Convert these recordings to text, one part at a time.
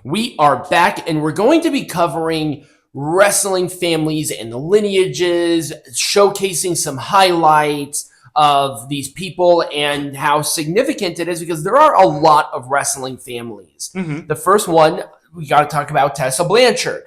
We are back, and we're going to be covering wrestling families and lineages, showcasing some highlights of these people and how significant it is because there are a lot of wrestling families. Mm-hmm. The first one, we got to talk about Tessa Blanchard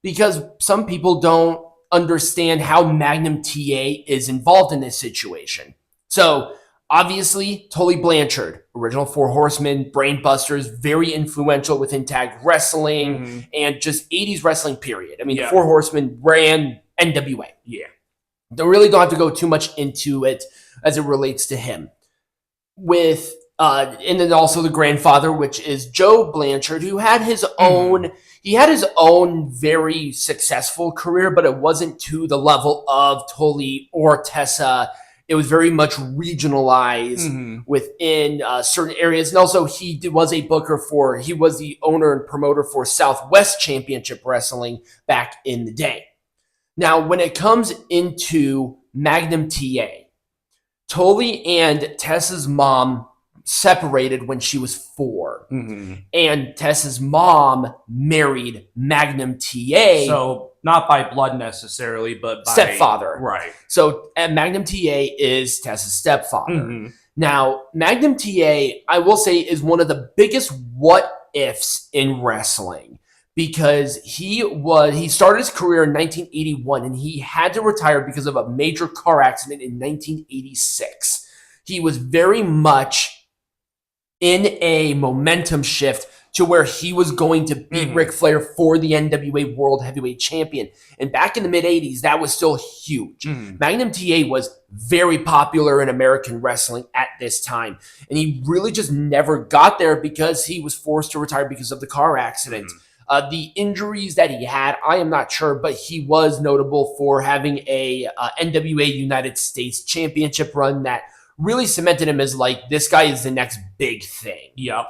because some people don't understand how Magnum TA is involved in this situation. So, obviously, Tully Blanchard, original Four Horsemen, Brainbusters, very influential within tag wrestling and just 80s wrestling period. I mean, the Four Horsemen ran NWA. Yeah. They really don't have to go too much into it as it relates to him. With and then also the grandfather, which is Joe Blanchard, who had his own. He had his own very successful career, but it wasn't to the level of Tully or Tessa. It was very much regionalized within certain areas. And also he was a booker he was the owner and promoter for Southwest Championship Wrestling back in the day. Now, when it comes into Magnum TA, Tully and Tessa's mom separated when she was 4. And Tessa's mom married Magnum TA. So not by blood necessarily, but by stepfather. Right. So Magnum TA is Tessa's stepfather. Now, Magnum TA, I will say, is one of the biggest what ifs in wrestling because he started his career in 1981 and he had to retire because of a major car accident in 1986. He was very much in a momentum shift to where he was going to beat Ric Flair for the NWA World Heavyweight Champion. And back in the mid-'80s, that was still huge. Magnum TA was very popular in American wrestling at this time. And he really just never got there because he was forced to retire because of the car accident. The injuries that he had, I am not sure, but he was notable for having a NWA United States Championship run that really cemented him as like, this guy is the next big thing. Yep.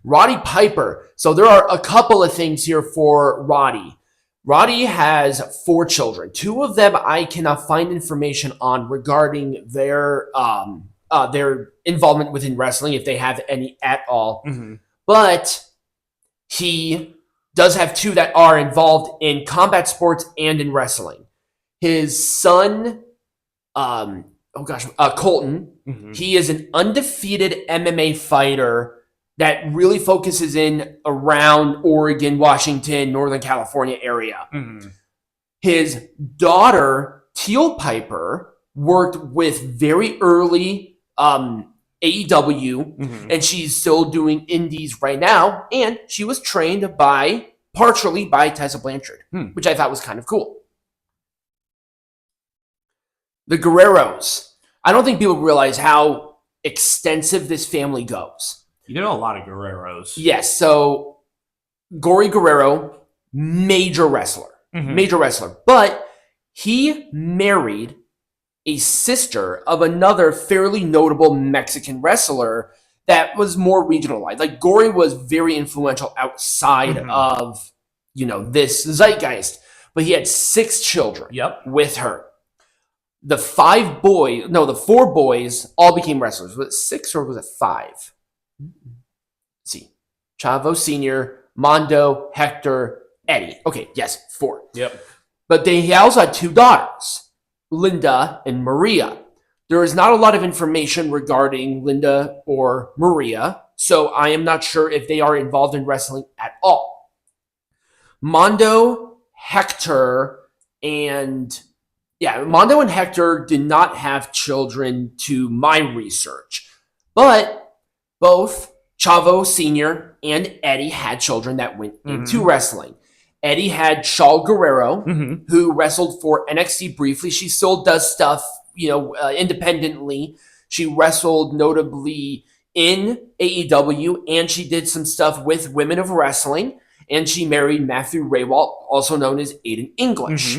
Roddy Piper. So there are a couple of things here for Roddy. Roddy has 4 children. 2 of them I cannot find information on regarding their involvement within wrestling, if they have any at all. But he does have 2 that are involved in combat sports and in wrestling. His son, Colton, he is an undefeated MMA fighter that really focuses in around Oregon, Washington, Northern California area. His daughter, Teal Piper, worked with very early AEW, and she's still doing indies right now, and she was trained partially by Tessa Blanchard, which I thought was kind of cool. The Guerreros. I don't think people realize how extensive this family goes. You know a lot of Guerreros. Yes, so Gory Guerrero, major wrestler. But he married a sister of another fairly notable Mexican wrestler that was more regionalized. Like, Gory was very influential outside of, this zeitgeist. But he had 6 children with her. The 4 boys all became wrestlers. Was it 6 or was it 5? Let's see. Chavo Sr., Mondo, Hector, Eddie. Okay, yes, 4. Yep. But he also had 2 daughters, Linda and Maria. There is not a lot of information regarding Linda or Maria, so I am not sure if they are involved in wrestling at all. Mondo, Hector did not have children to my research, but both Chavo Sr. and Eddie had children that went into wrestling. Eddie had Shaul Guerrero, who wrestled for NXT briefly. She still does stuff, independently. She wrestled notably in AEW, and she did some stuff with Women of Wrestling, and she married Matthew Raywalt, also known as Aiden English.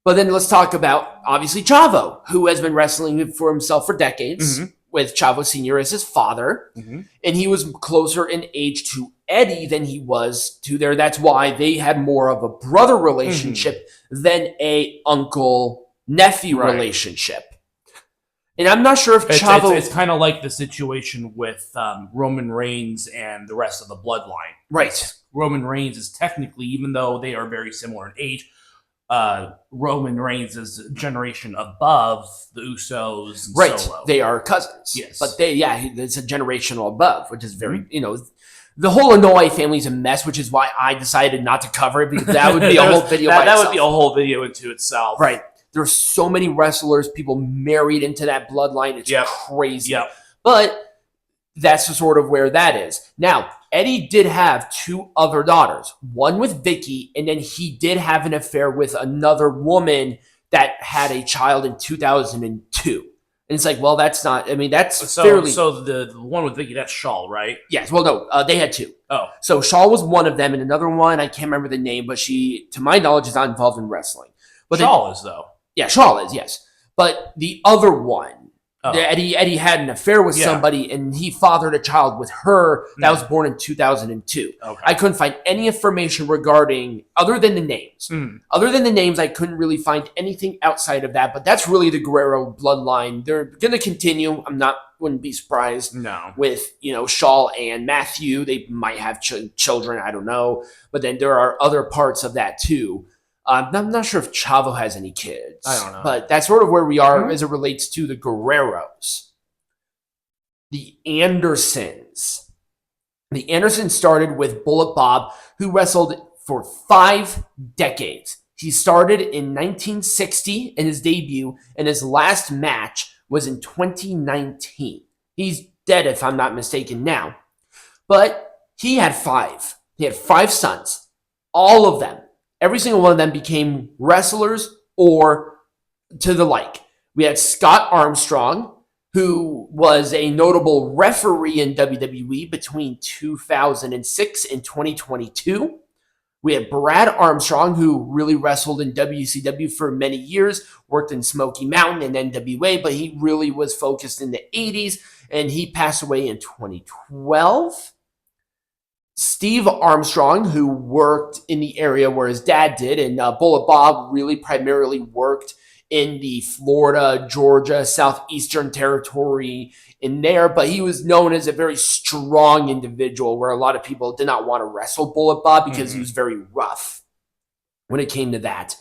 But then let's talk about, obviously, Chavo, who has been wrestling for himself for decades, with Chavo Sr. as his father. And he was closer in age to Eddie than he was to their. That's why they had more of a brother relationship than a uncle-nephew relationship. And I'm not sure if Chavo... It's kind of like the situation with Roman Reigns and the rest of the bloodline. Right. Roman Reigns is technically, even though they are very similar in age, Roman Reigns is a generation above the Usos and right. Solo. They are cousins. Yes. But it's a generational above, which is very, the whole Anoa'i family is a mess, which is why I decided not to cover it, because that would be a whole video by itself. That would be a whole video into itself. Right. There's so many wrestlers, people married into that bloodline. It's crazy. Yep. But that's sort of where that is. Now, Eddie did have 2 other daughters, one with Vicky, and then he did have an affair with another woman that had a child in 2002. And it's like, well, that's not, that's fairly... So the one with Vicky, that's Shaw, right? Yes, well, no, they had 2. Oh. So Shaw was one of them, and another one, I can't remember the name, but she, to my knowledge, is not involved in wrestling. But Shaw is, though. Yeah, Shaw is, yes. But the other one, Eddie had an affair with somebody, and he fathered a child with her that was born in 2002. Okay. I couldn't find any information regarding, other than the names. Other than the names, I couldn't really find anything outside of that, but that's really the Guerrero bloodline. They're going to continue. Wouldn't be surprised. No. With, Shaw and Matthew. They might have children, I don't know. But then there are other parts of that, too. I'm not sure if Chavo has any kids. I don't know. But that's sort of where we are as it relates to the Guerreros. The Andersons. The Andersons started with Bullet Bob, who wrestled for 5 decades. He started in 1960 in his debut, and his last match was in 2019. He's dead, if I'm not mistaken now. But he had 5. He had 5 sons. All of them. Every single one of them became wrestlers or to the like. We had Scott Armstrong, who was a notable referee in WWE between 2006 and 2022. We had Brad Armstrong, who really wrestled in WCW for many years, worked in Smoky Mountain and NWA, but he really was focused in the 80s, and he passed away in 2012. Steve Armstrong, who worked in the area where his dad did, and Bullet Bob really primarily worked in the Florida, Georgia, Southeastern Territory in there, but he was known as a very strong individual where a lot of people did not want to wrestle Bullet Bob because he was very rough when it came to that.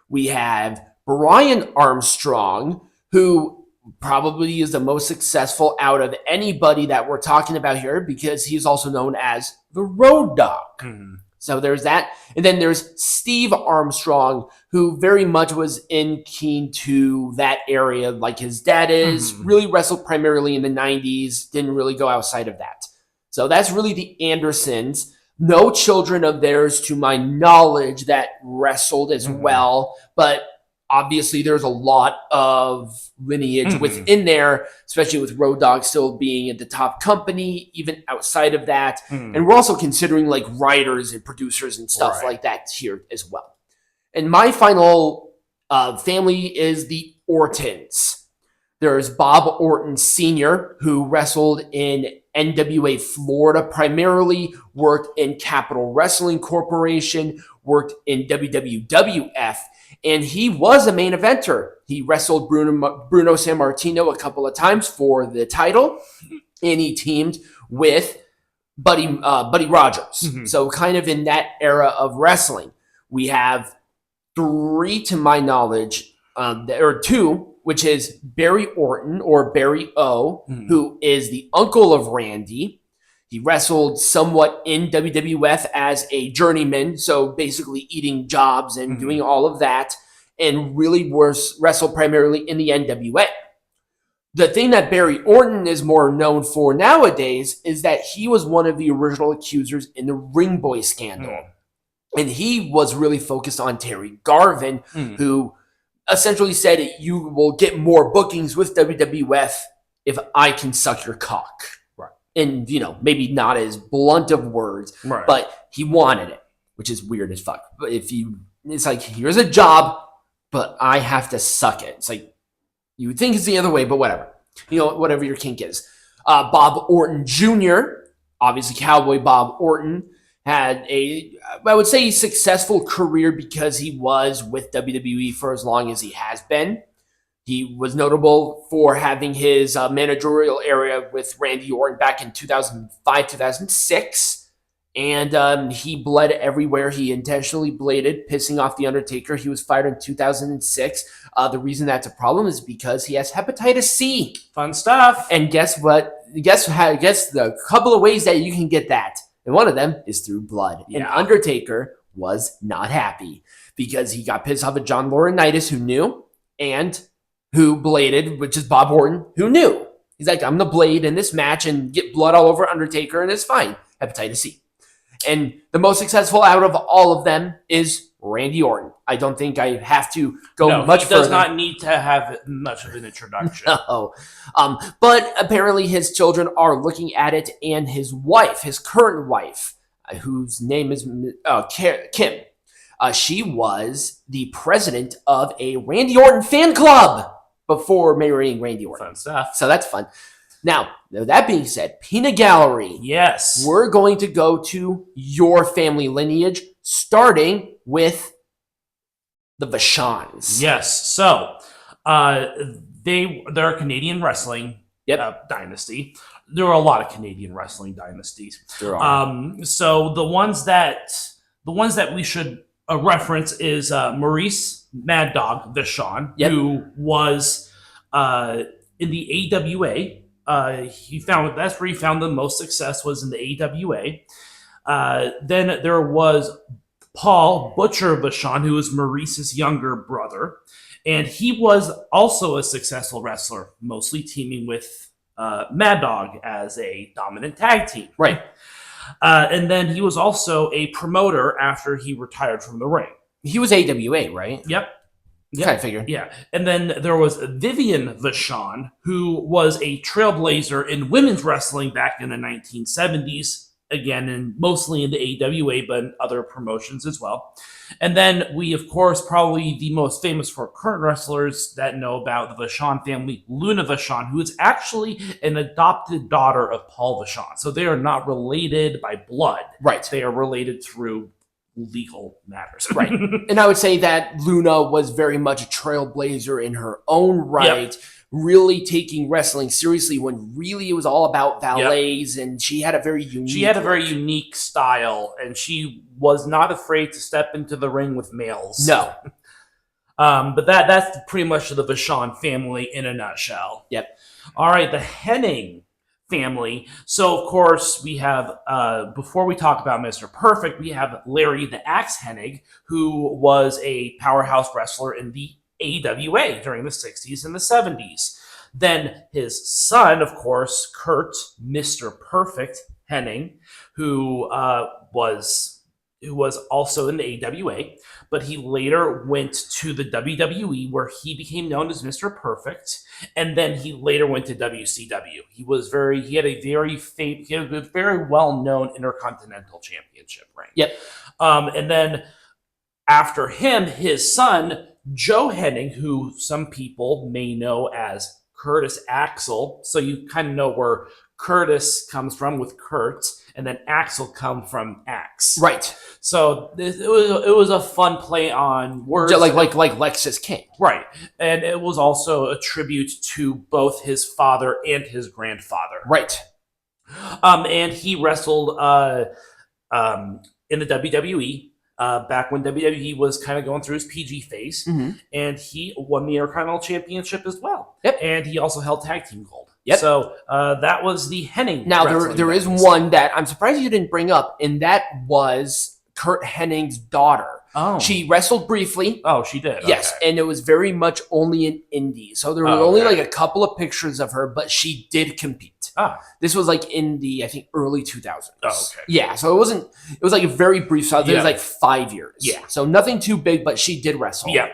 We have Brian Armstrong, who probably is the most successful out of anybody that we're talking about here because he's also known as the Road Dogg. So there's that. And then there's Steve Armstrong, who very much was keen to that area like his dad is, really wrestled primarily in the 90s, didn't really go outside of that. So that's really the Andersons. No children of theirs, to my knowledge, that wrestled as well, but obviously, there's a lot of lineage within there, especially with Road Dogg still being at the top company, even outside of that. And we're also considering like writers and producers and stuff like that here as well. And my final family is the Ortons. There's Bob Orton Sr., who wrestled in NWA Florida, primarily worked in Capital Wrestling Corporation, worked in WWF, and he was a main eventer. He wrestled Bruno Sammartino a couple of times for the title, and he teamed with Buddy Rogers. So kind of in that era of wrestling. We have 3, to my knowledge, or 2, which is Barry Orton, or Barry O, who is the uncle of Randy. He wrestled somewhat in WWF as a journeyman, so basically eating jobs and doing all of that, and really wrestled primarily in the NWA. The thing that Barry Orton is more known for nowadays is that he was one of the original accusers in the Ring Boy scandal. And he was really focused on Terry Garvin, who essentially said, you will get more bookings with WWF if I can suck your cock. And, maybe not as blunt of words, but he wanted it, which is weird as fuck. But it's like, here's a job, but I have to suck it. It's like, you would think it's the other way, but whatever. Whatever your kink is. Bob Orton Jr., obviously Cowboy Bob Orton, had I would say, successful career because he was with WWE for as long as he has been. He was notable for having his managerial area with Randy Orton back in 2005, 2006. And he bled everywhere. He intentionally bladed, pissing off The Undertaker. He was fired in 2006. The reason that's a problem is because he has hepatitis C. Fun stuff. And guess what? Guess the couple of ways that you can get that. And one of them is through blood. Yeah. And Undertaker was not happy because he got pissed off at John Laurinaitis, who knew, and who bladed, which is Bob Orton, who knew. He's like, I'm going to blade in this match and get blood all over Undertaker, and it's fine. Hepatitis C. And the most successful out of all of them is Randy Orton. I don't think I have to go much further. He does not need to have much of an introduction. No. But apparently his children are looking at it, and his wife, his current wife, whose name is Kim, she was the president of a Randy Orton fan club before marrying Randy Orton. Fun stuff. So that's fun. Now, that being said, Peanut Gallery. Yes. We're going to go to your family lineage, starting with the Vachons. Yes. So, they're a Canadian wrestling dynasty. There are a lot of Canadian wrestling dynasties. There are. So the ones that we should reference is Maurice Mad Dog Vachon, who was in the AWA. That's where he found the most success, was in the AWA. Then there was Paul Butcher Vachon, who was Maurice's younger brother, and he was also a successful wrestler, mostly teaming with Mad Dog as a dominant tag team. Right. And then he was also a promoter after he retired from the ring. He was AWA, right? Yep. Yeah, I figured. Yeah. And then there was Vivian Vachon, who was a trailblazer in women's wrestling back in the 1970s, again, and mostly in the AWA, but in other promotions as well. And then we, of course, probably the most famous for current wrestlers that know about the Vachon family, Luna Vachon, who is actually an adopted daughter of Paul Vachon. So they are not related by blood. Right. They are related through legal matters. Right. And I would say that Luna was very much a trailblazer in her own right, really taking wrestling seriously when really it was all about valets, and she had a very unique style, and she was not afraid to step into the ring with males. No. But that's pretty much the Vachon family in a nutshell. Yep. All right, the Hennig family. So, of course, we have, before we talk about Mr. Perfect, we have Larry the Axe Hennig, who was a powerhouse wrestler in the AWA during the 60s and the 70s. Then his son, of course, Kurt, Mr. Perfect Hennig, who was also in the AWA, but he later went to the WWE, where he became known as Mr. Perfect, and then he later went to WCW. He had a very well-known Intercontinental Championship reign. Yep. And then after him, his son, Joe Hennig, who some people may know as Curtis Axel, so you kind of know where Curtis comes from with Kurt, and then Axel come from Axe. Right. So it was a fun play on words. Like Lexus King. Right. And it was also a tribute to both his father and his grandfather. Right. And he wrestled in the WWE back when WWE was kind of going through his PG phase. Mm-hmm. And he won the Intercontinental Championship as well. Yep. And he also held tag team gold. Yep. So that was the Hennig. Now, there is one that I'm surprised you didn't bring up, and that was Kurt Hennig's daughter. Oh. She wrestled briefly. Oh, she did? Yes, okay. And it was very much only in indies. So there were only like a couple of pictures of her, but she did compete. Oh. This was like in the, I think, early 2000s. Oh, okay. Yeah, so it was like a very brief, so it was like 5 years. Yeah. So nothing too big, but she did wrestle. Yeah.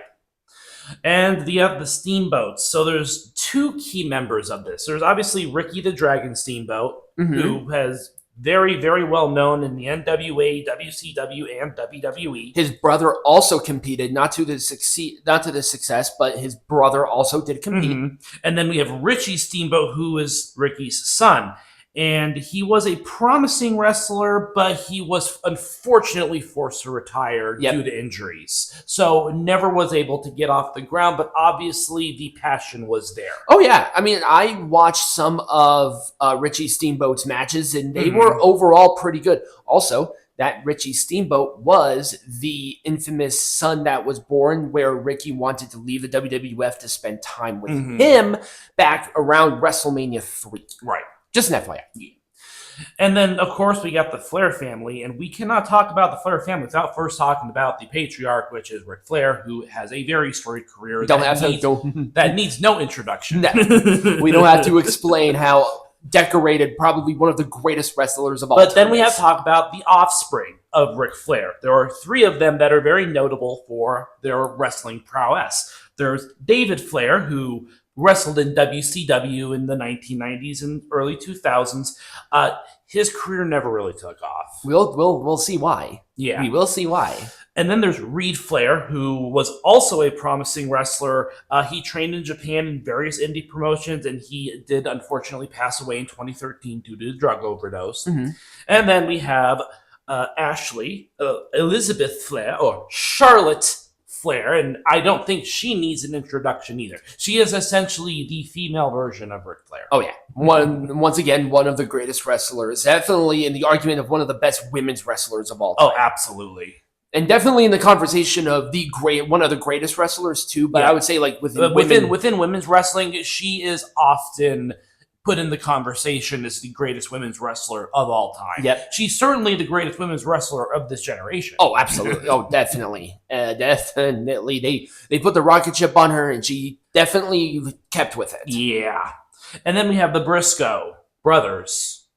And you have the Steamboats. So there's two key members of this. There's obviously Ricky the Dragon Steamboat, who has very, very well known in the NWA, WCW, and WWE. His brother also competed, not to the success, but his brother also did compete. Mm-hmm. And then we have Richie Steamboat, who is Ricky's son. And he was a promising wrestler, but he was unfortunately forced to retire due to injuries. So never was able to get off the ground, but obviously the passion was there. Oh, yeah. I mean, I watched some of Richie Steamboat's matches, and they were overall pretty good. Also, that Richie Steamboat was the infamous son that was born where Ricky wanted to leave the WWF to spend time with him back around WrestleMania 3. Right. Just an FYI. Yeah. And then, of course, we got the Flair family, and we cannot talk about the Flair family without first talking about the patriarch, which is Ric Flair, who has a very storied career that needs no introduction. No. We don't have to explain how decorated, probably one of the greatest wrestlers of all time. But then we have to talk about the offspring of Ric Flair. There are 3 of them that are very notable for their wrestling prowess. There's David Flair, who wrestled in WCW in the 1990s and early 2000s. His career never really took off. We'll see why. Yeah. We will see why. And then there's Reed Flair, who was also a promising wrestler. He trained in Japan in various indie promotions, and he did unfortunately pass away in 2013 due to a drug overdose. And then we have Ashley, Elizabeth Flair, or Charlotte Flair, and I don't think she needs an introduction either. She is essentially the female version of Ric Flair. Oh, yeah. Once again, one of the greatest wrestlers. Definitely in the argument of one of the best women's wrestlers of all time. Oh, absolutely. And definitely in the conversation of one of the greatest wrestlers too. But I would say like within women's wrestling, she is often put in the conversation as the greatest women's wrestler of all time. Yep. She's certainly the greatest women's wrestler of this generation. Oh, absolutely. Oh, definitely. Definitely. They put the rocket ship on her, and she definitely kept with it. Yeah. And then we have the Briscoe brothers.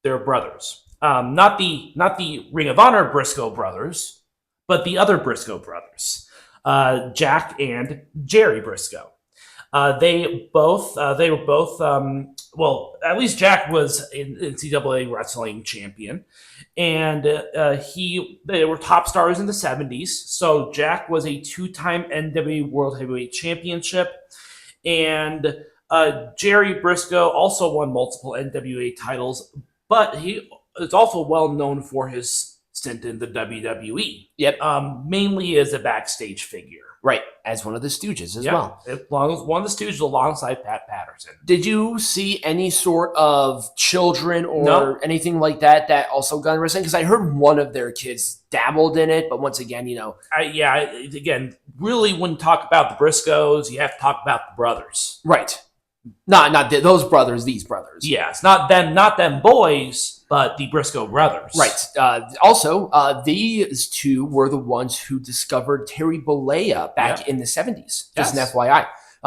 They're brothers. Not the Ring of Honor Briscoe brothers, but the other Briscoe brothers. Jack and Jerry Briscoe. They were both well, at least Jack was an NCAA wrestling champion, and they were top stars in the 70s. So Jack was a 2-time NWA World Heavyweight Championship, and Jerry Briscoe also won multiple NWA titles, but he is also well known for his stint in the WWE. Yep. Mainly as a backstage figure. Right, as one of the Stooges as well. One of the Stooges alongside Pat Patterson. Did you see any sort of children or anything like that also got in wrestling? Because I heard one of their kids dabbled in it, but once again, again, really when you talk about the Briscoes, you have to talk about the brothers. Right. Not those brothers, these brothers. Yeah, it's not them boys, but the Briscoe brothers. Right. Also, these 2 were the ones who discovered Terry Bollea back in the 70s. Just an FYI.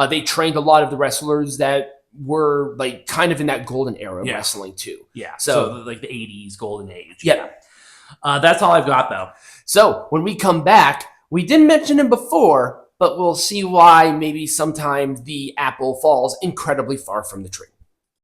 They trained a lot of the wrestlers that were like kind of in that golden era of wrestling too. Yeah. So like the 80s golden age. Yeah. That's all I've got though. So when we come back, we didn't mention him before, but we'll see why maybe sometimes the apple falls incredibly far from the tree.